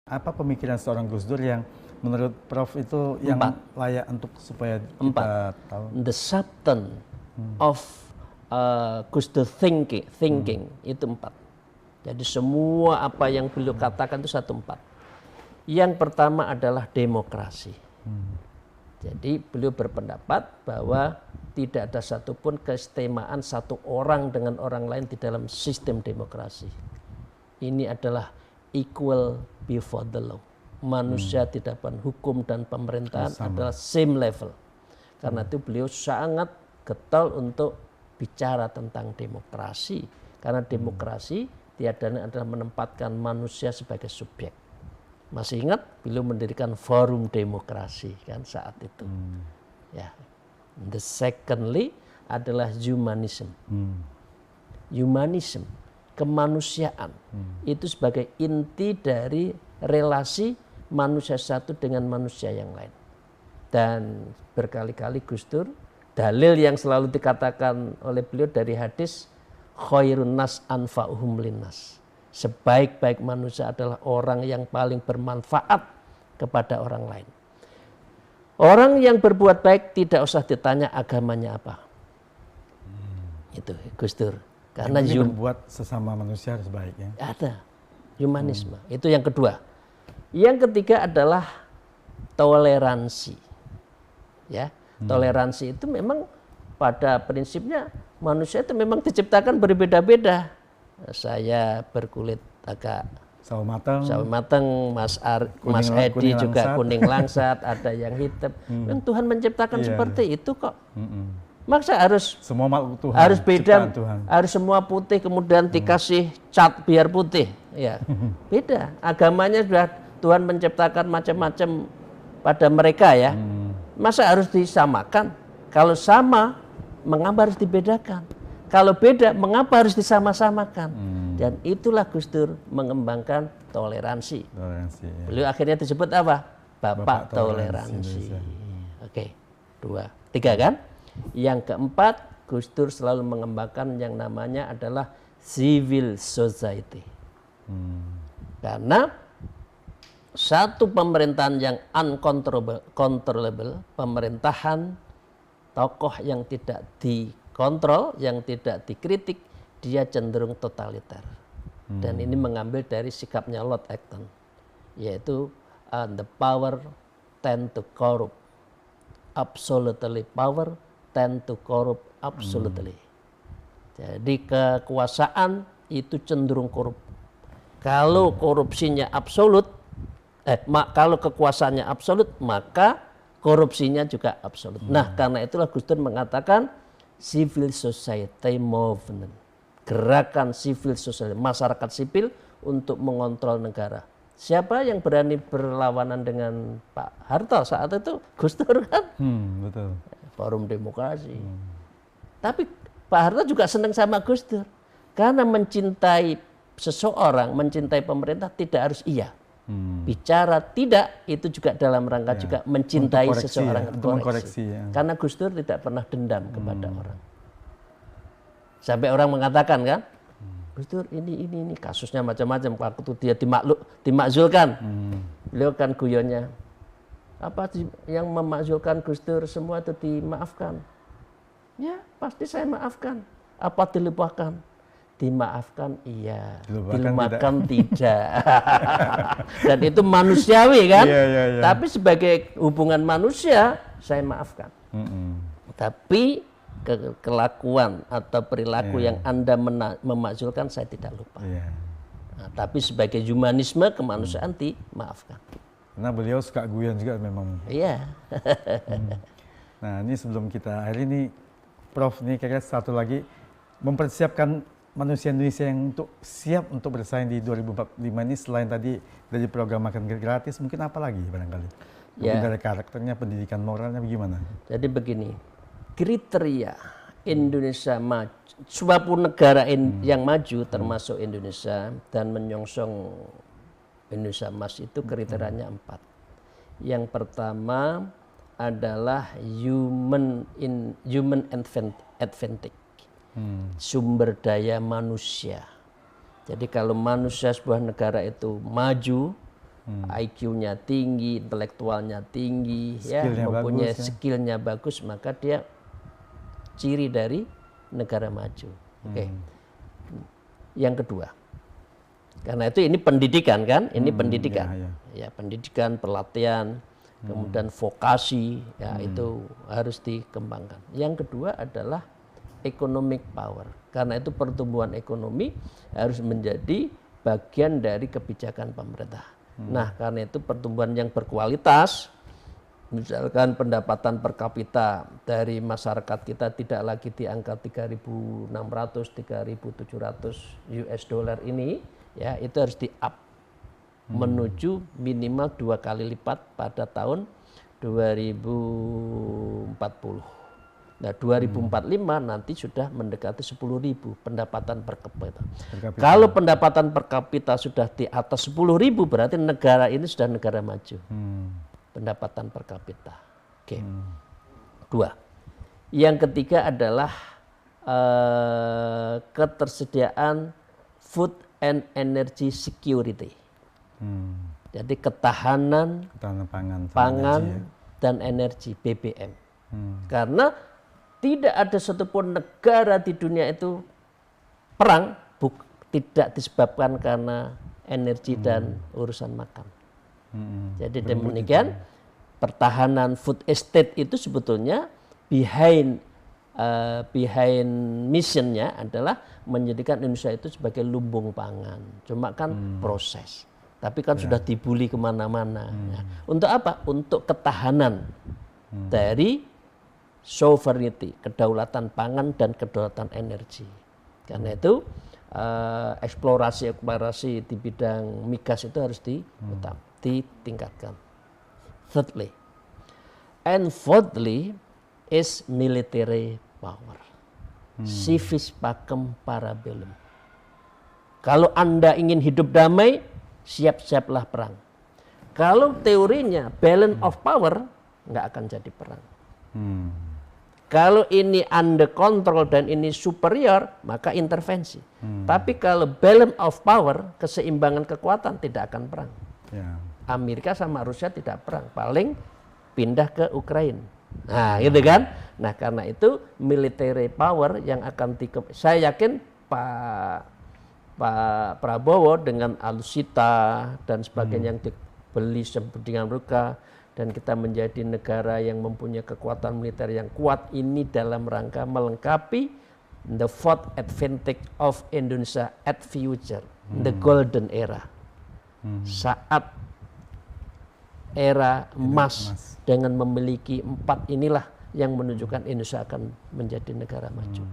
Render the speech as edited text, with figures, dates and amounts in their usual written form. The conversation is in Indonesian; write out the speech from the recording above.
Apa pemikiran seorang Gus Dur yang menurut Prof itu yang layak untuk supaya kita tahu? The substance of Gus Dur thinking itu 4. Jadi semua apa yang beliau katakan itu 4. Yang pertama adalah demokrasi. Jadi beliau berpendapat bahwa tidak ada satupun keistimewaan satu orang dengan orang lain di dalam sistem demokrasi. Ini adalah equal before the law. Manusia di hadapan hukum dan pemerintahan adalah same level. Karena itu beliau sangat getol untuk bicara tentang demokrasi. Karena demokrasi tiadanya adalah menempatkan manusia sebagai subjek. Masih ingat beliau mendirikan forum demokrasi kan saat itu. Ya. The secondly adalah humanism. Humanism, kemanusiaan. Itu sebagai inti dari relasi manusia satu dengan manusia yang lain. Dan berkali-kali Gus Dur, dalil yang selalu dikatakan oleh beliau dari hadis, khairun nas anfa'uhum linnas. Sebaik-baik manusia adalah orang yang paling bermanfaat kepada orang lain. Orang yang berbuat baik tidak usah ditanya agamanya apa. Itu Gus Dur. Karena berbuat sesama manusia harus baik ya. Ada humanisme. Itu yang kedua. Yang ketiga adalah toleransi. Ya, toleransi itu memang pada prinsipnya manusia itu memang diciptakan berbeda-beda. Saya berkulit agak sawo mateng, Mas Edi juga langsat. Kuning langsat, ada yang hitam. Memang Tuhan menciptakan seperti itu kok. Masa harus semua makhluk Tuhan, harus beda, harus semua putih kemudian dikasih cat biar putih, ya beda. Agamanya sudah Tuhan menciptakan macam-macam pada mereka ya. Masa harus disamakan? Kalau sama, mengapa harus dibedakan? Kalau beda, mengapa harus disama-samakan? Dan itulah Gus Dur mengembangkan toleransi. Ya. Beliau akhirnya disebut apa? Bapak toleransi. Oke, 2, 3 kan? Yang keempat, Gus Dur selalu mengembangkan yang namanya adalah civil society. Karena satu pemerintahan yang uncontrollable, pemerintahan tokoh yang tidak dikontrol, yang tidak dikritik, dia cenderung totaliter. Dan ini mengambil dari sikapnya Lord Acton, yaitu the power tend to corrupt, absolutely power tend to corrupt absolutely. Jadi kekuasaan itu cenderung korup. Kalau korupsinya absolut, kalau kekuasaannya absolut, maka korupsinya juga absolut. Nah, karena itulah Gus Dur mengatakan civil society movement, gerakan civil society, masyarakat sipil untuk mengontrol negara. Siapa yang berani berlawanan dengan Pak Harto saat itu? Gus Dur kan? Betul. Forum demokrasi. Tapi Pak Harto juga senang sama Gus Dur. Karena mencintai seseorang, mencintai pemerintah tidak harus iya. Bicara tidak, itu juga dalam rangka juga mencintai seseorang. Untuk mengkoreksi. Karena Gus Dur tidak pernah dendam kepada orang. Sampai orang mengatakan kan, Gus Dur ini kasusnya macam-macam. Waktu dia dimakzulkan, beliau kan guyonnya, apa yang memakzulkan Gus Dur semua itu dimaafkan. Ya pasti saya maafkan. Apa dilupakan? Dimaafkan iya, dilupakan tidak. Dan itu manusiawi kan. Tapi sebagai hubungan manusia saya maafkan. Tapi kelakuan atau perilaku yang Anda memakzulkan saya tidak lupa. Nah, tapi sebagai humanisme kemanusiaan dimaafkan. Karena beliau suka guyon juga memang. Iya. Nah ini sebelum kita akhiri ini, Prof, ini kira-kira satu lagi, mempersiapkan manusia Indonesia yang siap untuk bersaing di 2045 ini, selain tadi dari program makan gratis, mungkin apa lagi barangkali? Mungkin dari karakternya, pendidikan moralnya bagaimana? Jadi begini, kriteria Indonesia maju, suatu negara yang maju termasuk Indonesia dan menyongsong Indonesia Emas itu kriterianya 4. Yang pertama adalah human advantage, sumber daya manusia. Jadi kalau manusia sebuah negara itu maju, IQ-nya tinggi, intelektualnya tinggi, ya, Skillnya mempunyai bagus, ya. skillnya bagus, maka dia ciri dari negara maju. Oke. Yang kedua, karena itu ini pendidikan kan, ini pendidikan, ya pendidikan, pelatihan, kemudian vokasi, ya itu harus dikembangkan. Yang kedua adalah economic power, karena itu pertumbuhan ekonomi harus menjadi bagian dari kebijakan pemerintah. Nah, karena itu pertumbuhan yang berkualitas, misalkan pendapatan per kapita dari masyarakat kita tidak lagi di angka 3.600, 3.700 US dollar ini, ya itu harus di-up menuju minimal 2 kali lipat pada tahun 2040. Nah, 2045 nanti sudah mendekati 10.000 pendapatan per kapita. Kalau pendapatan per kapita sudah di atas 10.000 berarti negara ini sudah negara maju. Pendapatan per kapita. Oke. Dua. Yang ketiga adalah ketersediaan food and energy security. Jadi ketahanan pangan dan energi BBM. Karena tidak ada satupun negara di dunia itu perang tidak disebabkan karena energi dan urusan makan. Jadi demikian pertahanan food estate itu sebetulnya behind missionnya adalah menjadikan Indonesia itu sebagai lumbung pangan. Cuma kan proses. Tapi kan sudah dibully kemana-mana. Ya. Untuk apa? Untuk ketahanan dari sovereignty, kedaulatan pangan dan kedaulatan energi. Karena itu eksplorasi di bidang migas itu harus ditingkatkan. Thirdly, and fourthly is military power. Civis pacem para bellum. Kalau Anda ingin hidup damai, siap-siaplah perang. Kalau teorinya balance of power, nggak akan jadi perang. Kalau ini under control dan ini superior, maka intervensi. Tapi kalau balance of power, keseimbangan kekuatan, tidak akan perang. Amerika sama Rusia tidak perang, paling pindah ke Ukraina. Nah, gitu kan? Nah, karena itu military power yang akan saya yakin Pak Prabowo dengan alutsista dan sebagainya yang dibeli dengan mereka, dan kita menjadi negara yang mempunyai kekuatan militer yang kuat ini dalam rangka melengkapi the fourth advantage of Indonesia at future, the golden era. Saat era emas dengan memiliki 4 inilah yang menunjukkan Indonesia akan menjadi negara maju.